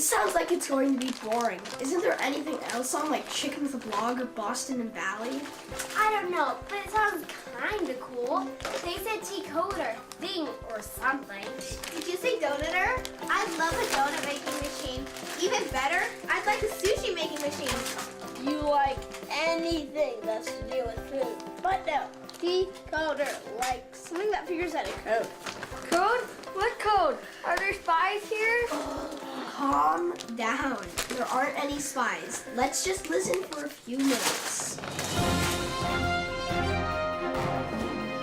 This sounds like it's going to be boring. Isn't there anything else on, like Chicken with a Blog or Boston and Valley? I don't know, but it sounds kinda cool. They said decoder, thing, or something. Did you say donuter? I'd love a donut making machine. Even better, I'd like a sushi making machine. You like anything that's to do with food. But no, decoder, like something that figures out a code. Code? What code? Are there spies here? Calm down. There aren't any spies. Let's just listen for a few minutes.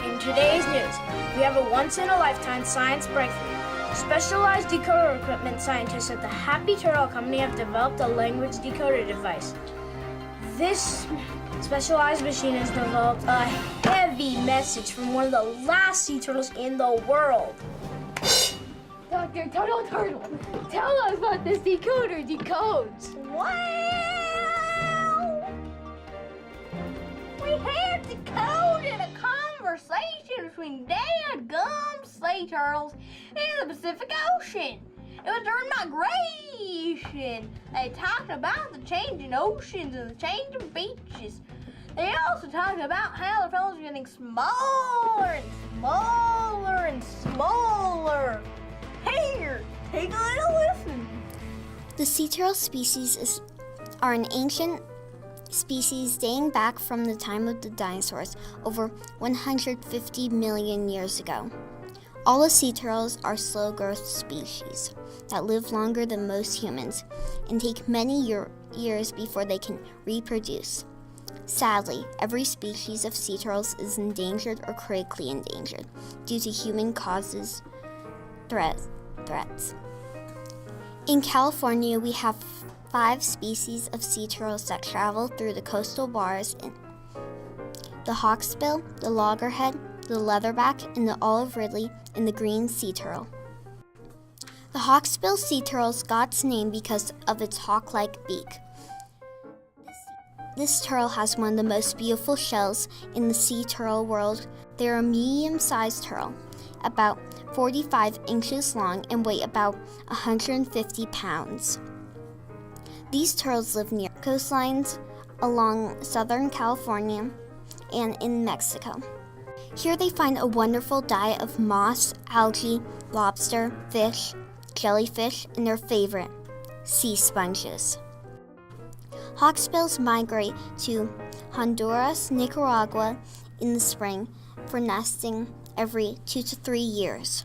In today's news, we have a once-in-a-lifetime science breakthrough. Specialized decoder equipment scientists at the Happy Turtle Company have developed a language decoder device. This specialized machine has developed a heavy message from one of the last sea turtles in the world. Dr. Turtle, tell us what this decoder decodes. Well, we had decoded a conversation between Dad Gum Sea Turtles in the Pacific Ocean. It was during migration. They talked about the changing oceans and the changing beaches. They also talked about how the turtles are getting smaller and smaller and smaller. Here, take a little listen. The sea turtle species are an ancient species dating back from the time of the dinosaurs, over 150 million years ago. All the sea turtles are slow-growth species that live longer than most humans and take many years before they can reproduce. Sadly, every species of sea turtles is endangered or critically endangered due to human causes threats. In California, we have 5 species of sea turtles that travel through the coastal waters: the hawksbill, the loggerhead, the leatherback, and the olive ridley, and the green sea turtle. The hawksbill sea turtle got its name because of its hawk-like beak. This turtle has one of the most beautiful shells in the sea turtle world. They're a medium-sized turtle, about 45 inches long, and weigh about 150 pounds. These turtles live near coastlines along Southern California and in Mexico. Here they find a wonderful diet of moss, algae, lobster, fish, jellyfish, and their favorite, sea sponges. Hawksbills migrate to Honduras, Nicaragua in the spring for nesting every 2 to 3 years.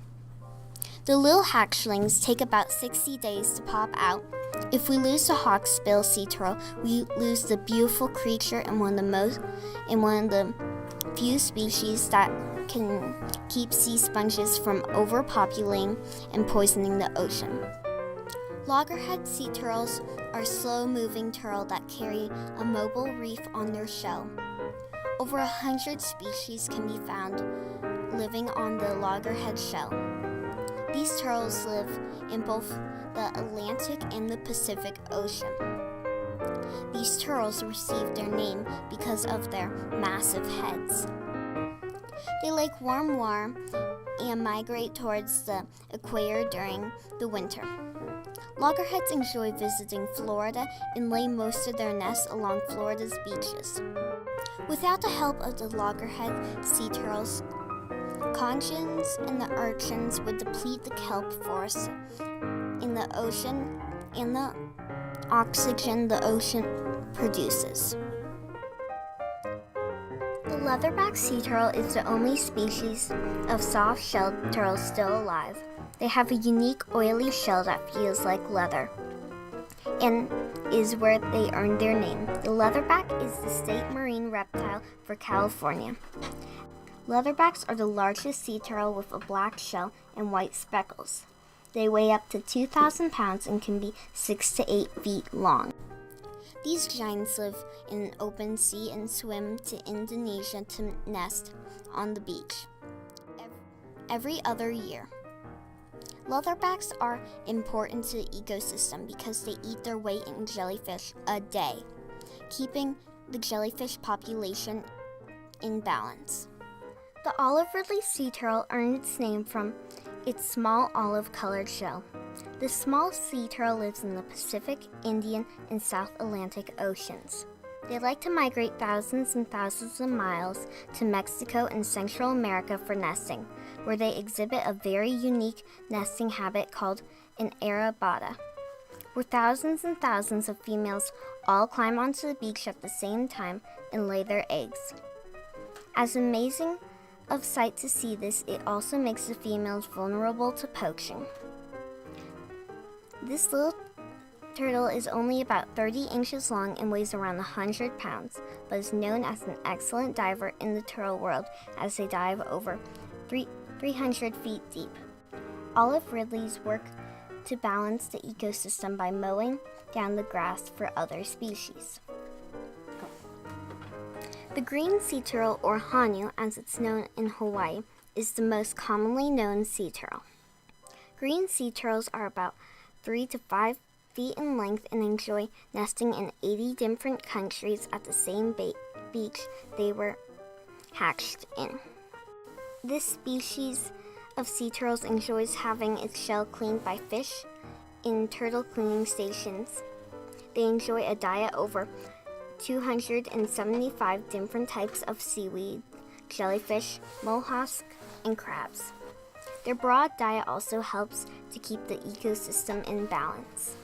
The little hatchlings take about 60 days to pop out. If we lose the hawksbill sea turtle, we lose the beautiful creature and one of the few species that can keep sea sponges from overpopulating and poisoning the ocean. Loggerhead sea turtles are slow-moving turtles that carry a mobile reef on their shell. Over 100 species can be found living on the loggerhead shell. These turtles live in both the Atlantic and the Pacific Ocean. These turtles received their name because of their massive heads. They like warm water and migrate towards the equator during the winter. Loggerheads enjoy visiting Florida and lay most of their nests along Florida's beaches. Without the help of the loggerhead sea turtles, conchs and the urchins would deplete the kelp forests in the ocean and the oxygen the ocean produces. The leatherback sea turtle is the only species of soft-shelled turtles still alive. They have a unique oily shell that feels like leather and is where they earned their name. The leatherback is the state marine reptile for California. Leatherbacks are the largest sea turtle with a black shell and white speckles. They weigh up to 2,000 pounds and can be 6 to 8 feet long. These giants live in an open sea and swim to Indonesia to nest on the beach every other year. Leatherbacks are important to the ecosystem because they eat their weight in jellyfish a day, keeping the jellyfish population in balance. The olive ridley sea turtle earned its name from its small olive-colored shell. This small sea turtle lives in the Pacific, Indian, and South Atlantic Oceans. They like to migrate thousands and thousands of miles to Mexico and Central America for nesting, where they exhibit a very unique nesting habit called an arrabada, where thousands and thousands of females all climb onto the beach at the same time and lay their eggs. As amazing of sight to see this, it also makes the females vulnerable to poaching. This little turtle is only about 30 inches long and weighs around 100 pounds, but is known as an excellent diver in the turtle world as they dive over 300 feet deep. Olive Ridley's work to balance the ecosystem by mowing down the grass for other species. The green sea turtle, or honu as it's known in Hawaii, is the most commonly known sea turtle. Green sea turtles are about 3 to 5 feet in length and enjoy nesting in 80 different countries at the same beach they were hatched in. This species of sea turtles enjoys having its shell cleaned by fish in turtle cleaning stations. They enjoy a diet over 275 different types of seaweed, jellyfish, mollusks, and crabs. Their broad diet also helps to keep the ecosystem in balance.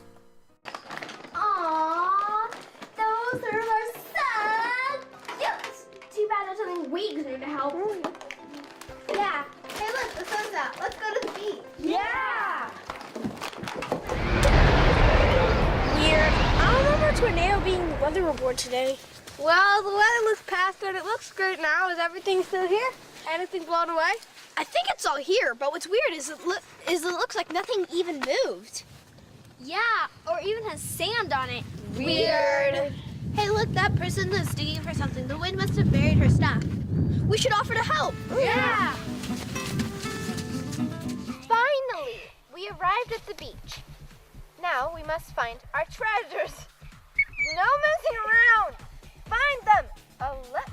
Aww, those turtles are sad. Yes. Too bad there's something we can do to help. Yeah. Hey, look, the sun's out. Let's go to the beach. Yeah! Weird. I don't remember a tornado being the weather report today. Well, the weather looks past it. It looks great now. Is everything still here? Anything blown away? I think it's all here, but what's weird is it looks like nothing even moved. Yeah, or even has sand on it. Weird. Hey, look, that person is digging for something. The wind must have buried her stuff. We should offer to help. Yeah. Finally, we arrived at the beach. Now we must find our treasures. No messing around. Find them. Oh, look.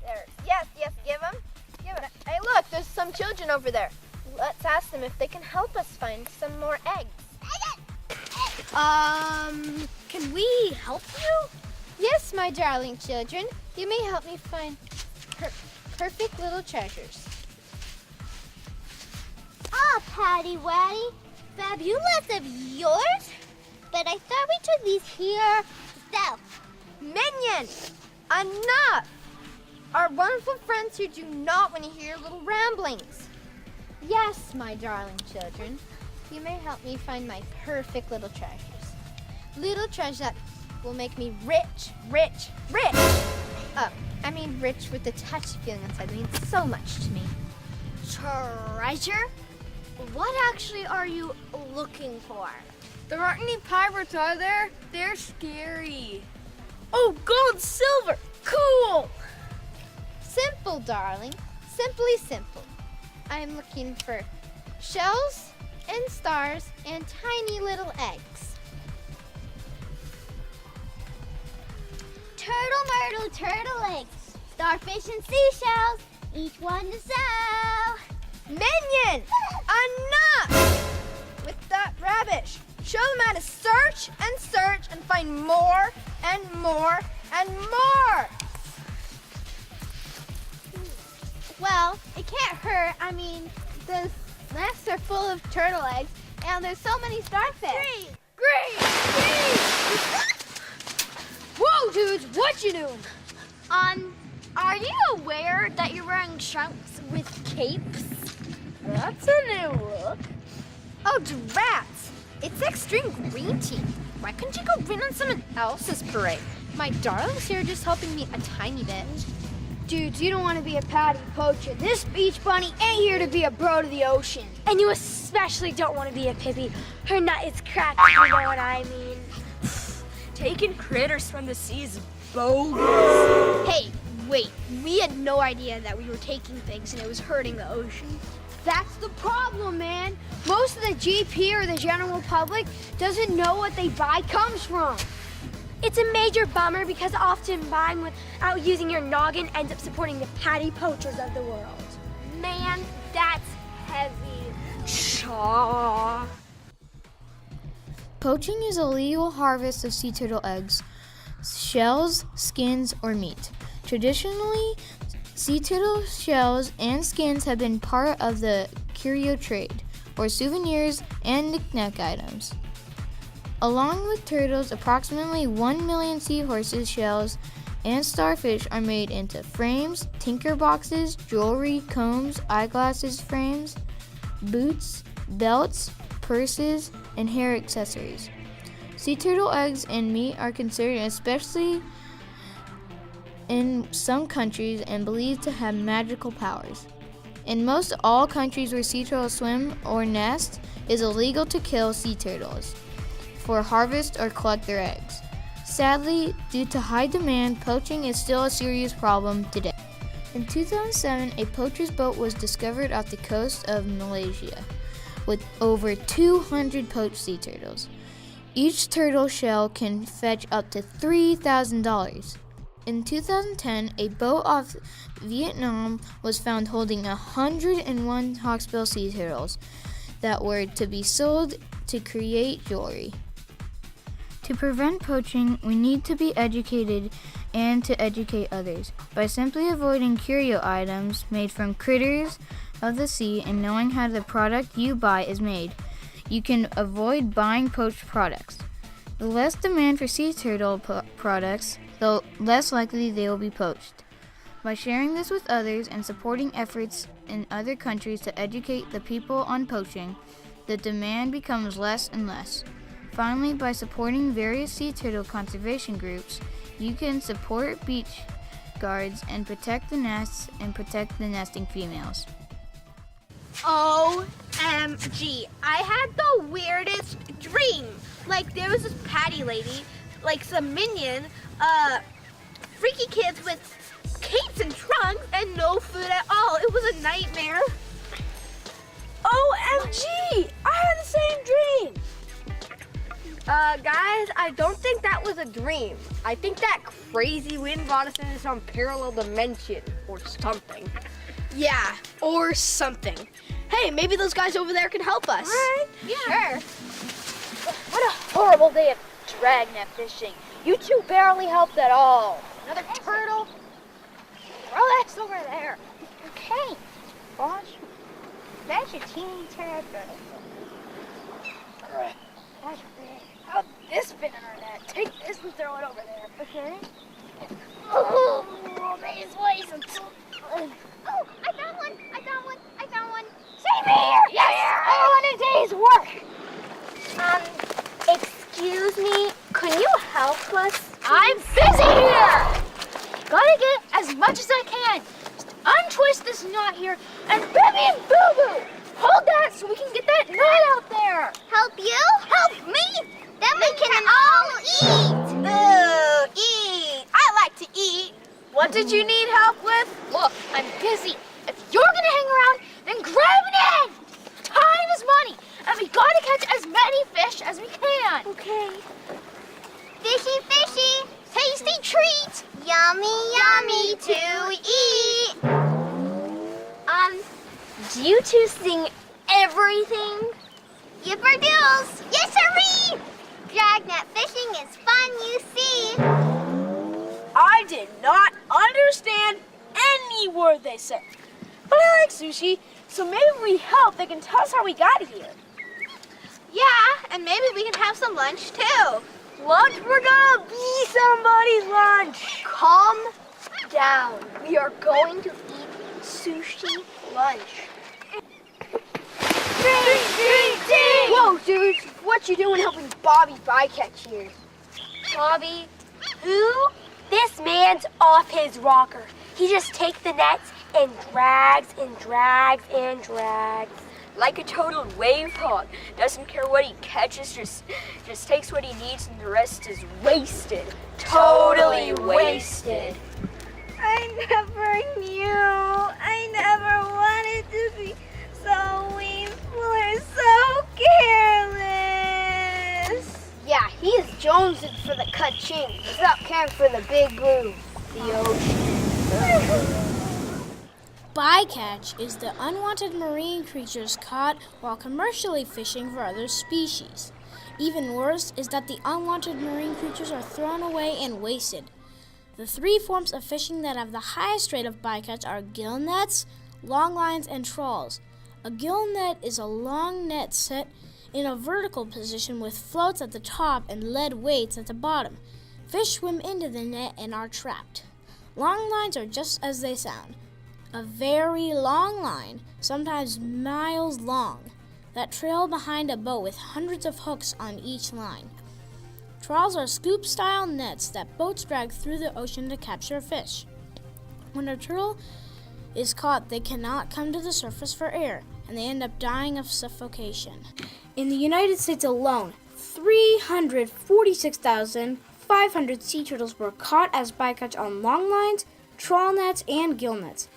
There. Yes, give them. Give them. Hey, look, there's some children over there. Let's ask them if they can help us find some more eggs. Can we help you? Yes, my darling children. You may help me find perfect little treasures. Ah, Patty Waddy. Fabulous of yours? But I thought we took these here to Minion! Enough! Our wonderful friends here do not want to hear little ramblings. Yes, my darling children. You may help me find my perfect little treasures. Little treasures that will make me rich, rich, rich! Oh, I mean rich with the touchy feeling inside. It means so much to me. treasure? What actually are you looking for? There aren't any pirates, are there? They're scary. Oh, gold, silver, cool! Simple, darling. Simply simple. I'm looking for shells and stars and tiny little eggs. Turtle, turtle eggs, starfish and seashells, each one to sell. Minion! Enough! With that rubbish. Show them how to search and find more and more and more. Well, it can't hurt. I mean, the nests are full of turtle eggs, and there's so many starfish. Great! Whoa, dudes, what you doing? Are you aware that you're wearing trunks with capes? That's a new look. Oh, drats! It's extreme green tea. Why couldn't you go green on someone else's parade? My darlings here are just helping me a tiny bit. Dudes, you don't want to be a patty poacher. This beach bunny ain't here to be a bro to the ocean. And you especially don't want to be a Pippi. Her nut is cracked, you know what I mean. Taking critters from the sea is bogus. Hey, wait. We had no idea that we were taking things and it was hurting the ocean. That's the problem, man. Most of the GP or the general public doesn't know what they buy comes from. It's a major bummer because often buying without using your noggin ends up supporting the patty poachers of the world. Man, that's heavy. Shaw. Poaching is a legal harvest of sea turtle eggs, shells, skins, or meat. Traditionally, sea turtle shells and skins have been part of the curio trade, or souvenirs and knick-knack items. Along with turtles, approximately 1 million seahorses, shells, and starfish are made into frames, tinker boxes, jewelry, combs, eyeglasses frames, boots, belts, purses, and hair accessories. Sea turtle eggs and meat are considered, especially in some countries, and believed to have magical powers. In most all countries where sea turtles swim or nest, it is illegal to kill sea turtles for harvest or collect their eggs. Sadly, due to high demand, poaching is still a serious problem today. In 2007, a poacher's boat was discovered off the coast of Malaysia with over 200 poached sea turtles. Each turtle shell can fetch up to $3,000. In 2010, a boat off Vietnam was found holding 101 hawksbill sea turtles that were to be sold to create jewelry. To prevent poaching, we need to be educated and to educate others. By simply avoiding curio items made from critters of the sea and knowing how the product you buy is made, you can avoid buying poached products. The less demand for sea turtle products, the less likely they will be poached. By sharing this with others and supporting efforts in other countries to educate the people on poaching, the demand becomes less and less. Finally, by supporting various sea turtle conservation groups, you can support beach guards and protect the nests and protect the nesting females. OMG, I had the weirdest dream. Like, there was this patty lady, like some minion, freaky kids with capes and trunks and no food at all. It was a nightmare. OMG! I had the same dream! Guys, I don't think that was a dream. I think that crazy wind brought us into some parallel dimension or something. Yeah, or something. Hey, maybe those guys over there can help us. Right? Yeah. Sure. What a horrible day of dragnet fishing. You two barely helped at all. Another turtle? Throw that over there. Okay. Boss, that's a teeny turtle. Alright. That's big. How'd this fit in our net? Take this and throw it over there. Okay? Oh, these ways. Oh, I found one. Same here! Yes! All in a day's work! Excuse me, can you help us? I'm busy here! Gotta get as much as I can. Just untwist this knot here and Bibby and Boo-Boo! Hold that so we can get that knot out there! Help you? Help me? Then we can all eat. Boo, eat. I like to eat. What did you need help with? Look, I'm busy. If you're gonna hang around, then grab an end! Time is money, and we gotta catch as many fish as we can. Okay. Fishy, fishy, tasty treat. Yummy, yummy to eat. Do you two sing everything? Yipper-doodles. Yes, sirree. Dragnet fishing is fun, you see. I did not understand any word they said. But I like sushi, so maybe if we help, they can tell us how we got here. Yeah, and maybe we can have some lunch too. Lunch? We're gonna be somebody's lunch. Calm down. We are going to eat sushi lunch. Whoa, dude. What you doing helping Bobby Bycatch here? Bobby, who? This man's off his rocker. He just takes the nets and drags and drags and drags. Like a total wave hog. Doesn't care what he catches, just takes what he needs and the rest is wasted. Totally wasted. I never knew. I never wanted to be so wasteful or so careless. Yeah, he is jonesing for the ka-ching without caring for the big blue, the ocean. Bycatch is the unwanted marine creatures caught while commercially fishing for other species. Even worse is that the unwanted marine creatures are thrown away and wasted. The 3 forms of fishing that have the highest rate of bycatch are gill nets, long lines, and trawls. A gill net is a long net set in a vertical position with floats at the top and lead weights at the bottom. Fish swim into the net and are trapped. Long lines are just as they sound. A very long line, sometimes miles long, that trail behind a boat with hundreds of hooks on each line. Trawls are scoop-style nets that boats drag through the ocean to capture fish. When a turtle is caught, they cannot come to the surface for air, and they end up dying of suffocation. In the United States alone, 346,500 sea turtles were caught as bycatch on long lines, trawl nets, and gill nets.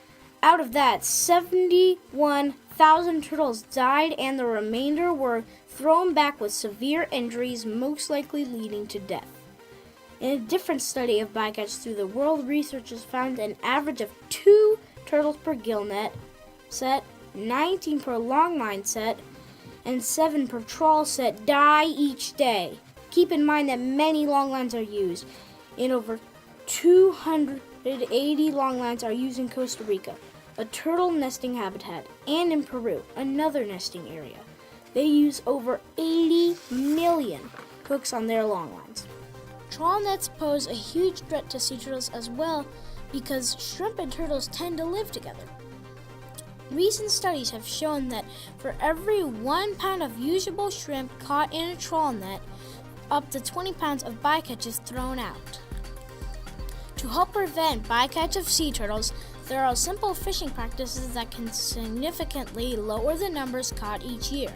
Out of that, 71,000 turtles died, and the remainder were thrown back with severe injuries, most likely leading to death. In a different study of bycatch through the world, researchers found an average of 2 turtles per gill net set, 19 per long line set, and 7 per trawl set die each day. Keep in mind that many long lines are used. In over 280 long lines are used in Costa Rica, a turtle nesting habitat, and in Peru, another nesting area. They use over 80 million hooks on their long lines. Trawl nets pose a huge threat to sea turtles as well because shrimp and turtles tend to live together. Recent studies have shown that for every 1 pound of usable shrimp caught in a trawl net, up to 20 pounds of bycatch is thrown out. To help prevent bycatch of sea turtles, there are simple fishing practices that can significantly lower the numbers caught each year.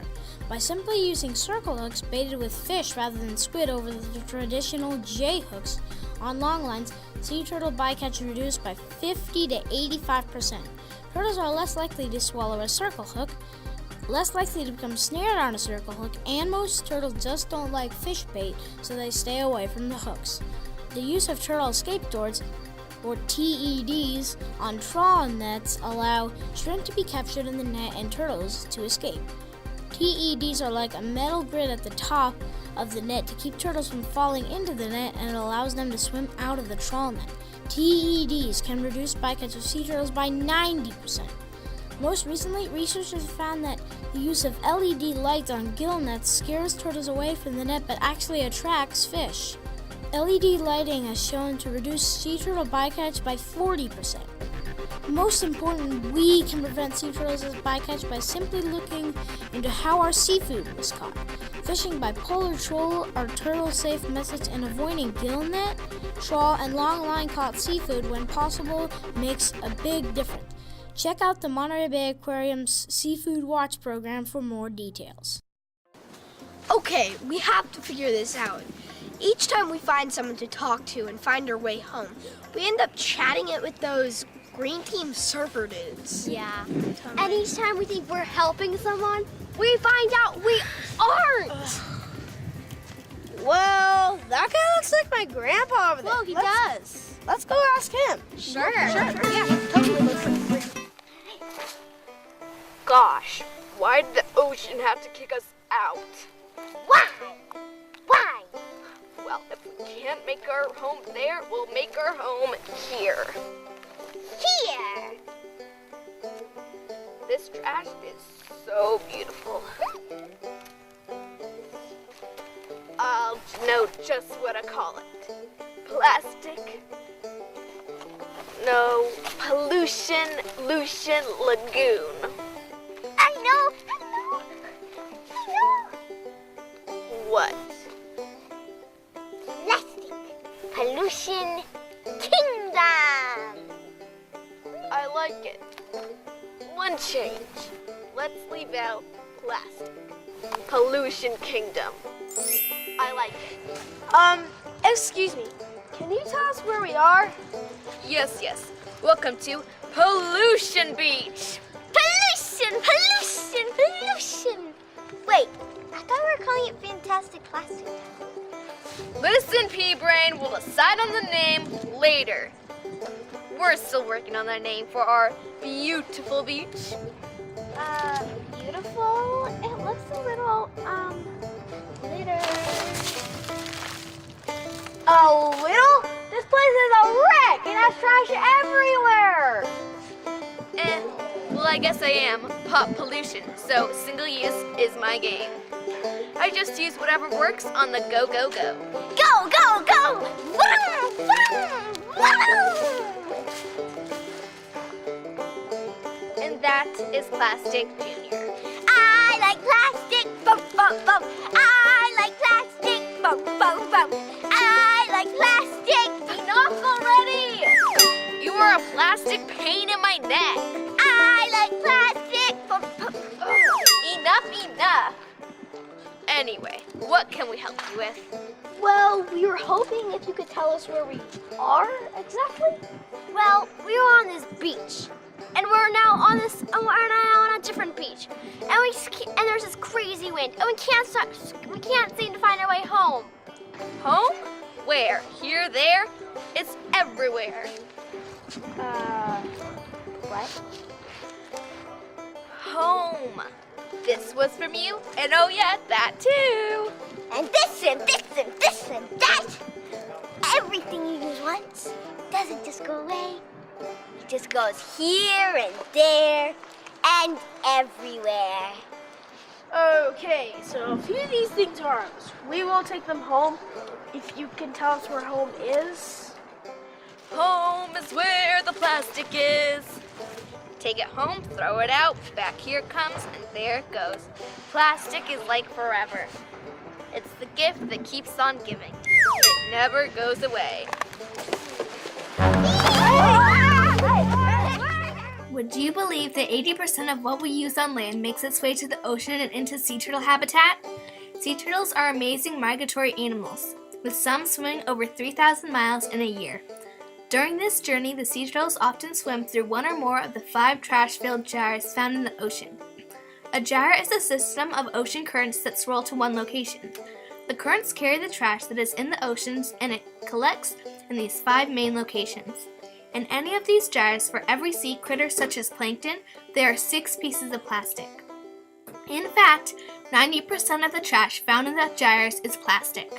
By simply using circle hooks baited with fish rather than squid over the traditional J hooks on long lines, sea turtle bycatch reduced by 50 to 85%. Turtles are less likely to swallow a circle hook, less likely to become snared on a circle hook, and most turtles just don't like fish bait, so they stay away from the hooks. The use of turtle escape doors, or TEDs, on trawl nets allow shrimp to be captured in the net and turtles to escape. TEDs are like a metal grid at the top of the net to keep turtles from falling into the net, and it allows them to swim out of the trawl net. TEDs can reduce bycatch of sea turtles by 90%. Most recently, researchers found that the use of LED lights on gill nets scares turtles away from the net but actually attracts fish. LED lighting has shown to reduce sea turtle bycatch by 40%. Most important, we can prevent sea turtles as bycatch by simply looking into how our seafood was caught. Fishing by polar troll are turtle-safe methods, and avoiding gill net, trawl, and long line caught seafood when possible makes a big difference. Check out the Monterey Bay Aquarium's Seafood Watch program for more details. Okay, we have to figure this out. Each time we find someone to talk to and find our way home, we end up chatting it with those Green Team surfer dudes. Yeah. And each time we think we're helping someone, we find out we aren't. Well, that kind of looks like my grandpa over there. Whoa, he does. Let's go ask him. Sure. Yeah, totally looks like Gosh, why did the ocean have to kick us out? Why? Why? Well, if we can't make our home there, we'll make our home here. Here. This trash is so beautiful. I'll know just what I call it. Plastic. No, pollution, Lucian Lagoon. I know. What? Plastic Pollution Kingdom. I like it. One change. Let's leave out plastic. Pollution Kingdom. I like it. Excuse me. Can you tell us where we are? Yes. Welcome to Pollution Beach. Pollution. Wait, I thought we were calling it Fantastic Plastic. Listen, P-Brain, we'll decide on the name later. We're still working on that name for our beautiful beach. Beautiful? It looks a little, glitter. trash everywhere! Well, I guess I am pop pollution, so single use is my game. I just use whatever works on the go, go, go. Go, go, go! Vroom, vroom, vroom. And that is Plastic Junior. I like plastic, bump, bump, bump. I like plastic, bump, bump, bump. I like plastic. Enough already! You are a plastic pain in my neck. I like plastic, bump, bump. Enough. Anyway, what can we help you with? Well, we were hoping if you could tell us where we are exactly. Well, we were on this beach, and we're now on a different beach, and there's this crazy wind, and we can't seem to find our way home. Home? Where? Here, there? It's everywhere. What? Home. This was from you, and oh yeah, that too. And this and this and this and that. Everything you use once doesn't just go away. It just goes here and there and everywhere. Okay, so a few of these things are ours. We will take them home if you can tell us where home is. Home is where the plastic is. Take it home, throw it out, back here it comes, and there it goes. Plastic is like forever. It's the gift that keeps on giving. It never goes away. Would you believe that 80% of what we use on land makes its way to the ocean and into sea turtle habitat? Sea turtles are amazing migratory animals, with some swimming over 3,000 miles in a year. During this journey, the sea turtles often swim through one or more of the 5 trash-filled gyres found in the ocean. A gyre is a system of ocean currents that swirl to one location. The currents carry the trash that is in the oceans, and it collects in these 5 main locations. In any of these gyres, for every sea critter such as plankton, there are 6 pieces of plastic. In fact, 90% of the trash found in the gyres is plastic.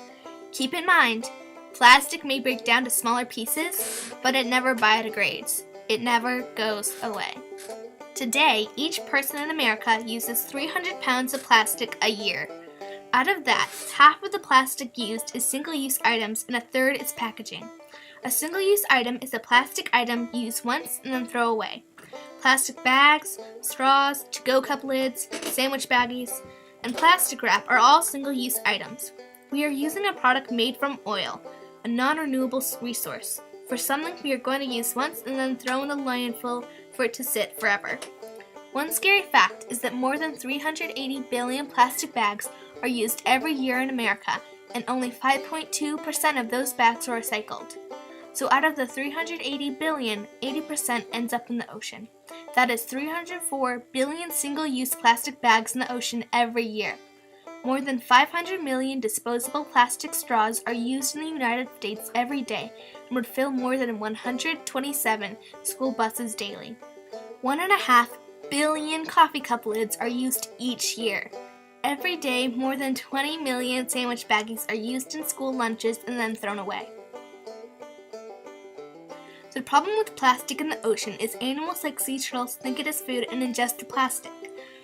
Keep in mind, plastic may break down to smaller pieces, but it never biodegrades. It never goes away. Today, each person in America uses 300 pounds of plastic a year. Out of that, half of the plastic used is single-use items and a third is packaging. A single-use item is a plastic item used once and then throw away. Plastic bags, straws, to-go cup lids, sandwich baggies, and plastic wrap are all single-use items. We are using a product made from oil, a non-renewable resource, for something we are going to use once and then throw in the landfill for it to sit forever. One scary fact is that more than 380 billion plastic bags are used every year in America, and only 5.2% of those bags are recycled. So out of the 380 billion, 80% ends up in the ocean. That is 304 billion single-use plastic bags in the ocean every year. More than 500 million disposable plastic straws are used in the United States every day and would fill more than 127 school buses daily. 1.5 billion coffee cup lids are used each year. Every day, more than 20 million sandwich baggies are used in school lunches and then thrown away. The problem with plastic in the ocean is animals like sea turtles think it is food and ingest the plastic.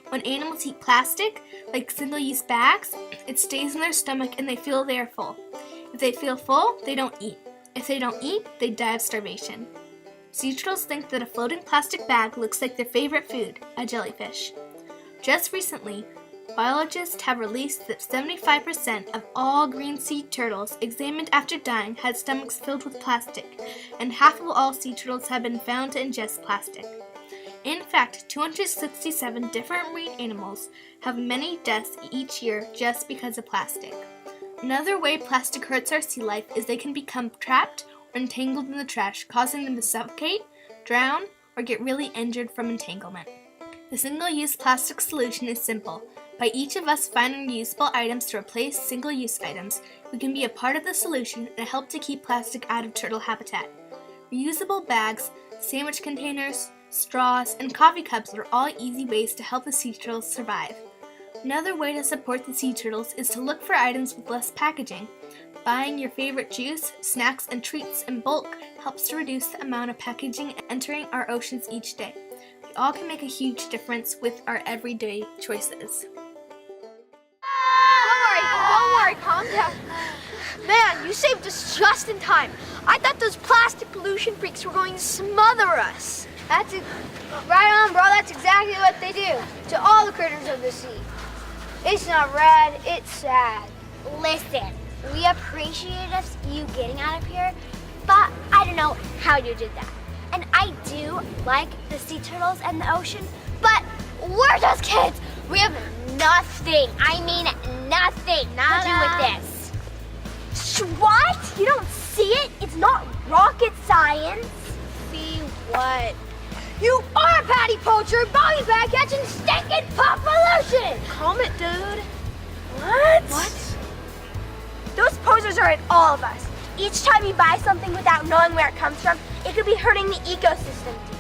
When animals eat plastic, like single-use bags, it stays in their stomach and they feel they are full. If they feel full, they don't eat. If they don't eat, they die of starvation. Sea turtles think that a floating plastic bag looks like their favorite food, a jellyfish. Just recently, biologists have released that 75% of all green sea turtles examined after dying had stomachs filled with plastic, and half of all sea turtles have been found to ingest plastic. In fact, 267 different marine animals have many deaths each year just because of plastic. Another way plastic hurts our sea life is they can become trapped or entangled in the trash, causing them to suffocate, drown, or get really injured from entanglement. The single-use plastic solution is simple. By each of us finding reusable items to replace single-use items, we can be a part of the solution and help to keep plastic out of turtle habitat. Reusable bags, sandwich containers, straws, and coffee cups are all easy ways to help the sea turtles survive. Another way to support the sea turtles is to look for items with less packaging. Buying your favorite juice, snacks, and treats in bulk helps to reduce the amount of packaging entering our oceans each day. We all can make a huge difference with our everyday choices. Don't worry, calm down. Man, you saved us just in time. I thought those plastic pollution freaks were going to smother us. Right on, bro. That's exactly what they do to all the critters of the sea. It's not rad, it's sad. Listen, we appreciate you getting out of here, but I don't know how you did that. And I do like the sea turtles and the ocean, but we're just kids. We have nothing, I mean nothing to do with this. What? You don't see it? It's not rocket science. See what? You are Patty Poacher, Bobby Bycatch, and stinking pop pollution! Calm it, dude. What? Those posers are in all of us. Each time you buy something without knowing where it comes from, it could be hurting the ecosystem too.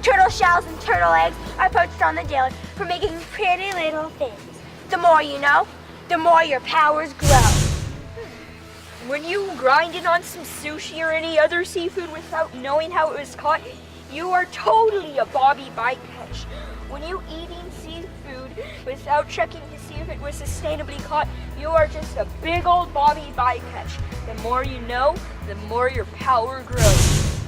Turtle shells and turtle eggs are poached on the daily for making pretty little things. The more you know, the more your powers grow. When you grind it on some sushi or any other seafood without knowing how it was caught, you are totally a Bobby Bycatch. When you eating seafood without checking to see if it was sustainably caught, you are just a big old Bobby Bycatch. The more you know, the more your power grows.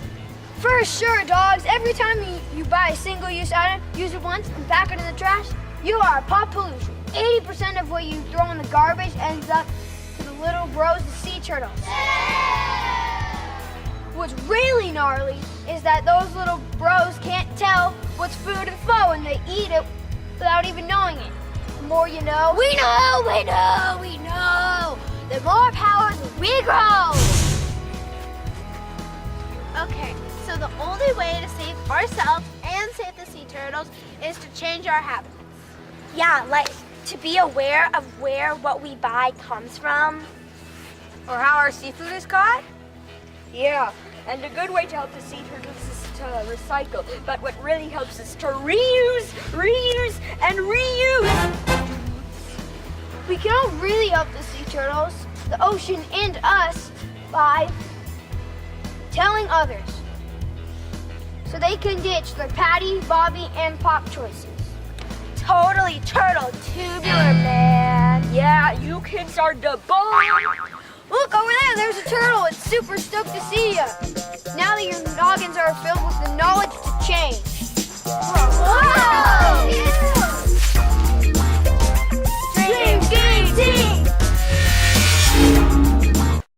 For sure, dogs. Every time you buy a single-use item, use it once and pack it in the trash, you are a pop pollution. 80% of what you throw in the garbage ends up to the little bros, the sea turtles. What's really gnarly is that those little bros can't tell what's food and foe and they eat it without even knowing it. The more you know, We know! The more powers we grow! Okay, so the only way to save ourselves and save the sea turtles is to change our habits. Yeah, like to be aware of where what we buy comes from. or how our seafood is caught. Yeah, and a good way to help the sea turtles is to recycle. But what really helps is to reuse, and reuse. We can all really help the sea turtles, the ocean, and us by telling others so they can ditch their Patty, Bobby, and Pop choices. Totally turtle tubular, man. Yeah, you kids are the bomb. Look, over there, there's a turtle. It's super stoked to see you. Now that your noggins are filled with the knowledge to change. Whoa!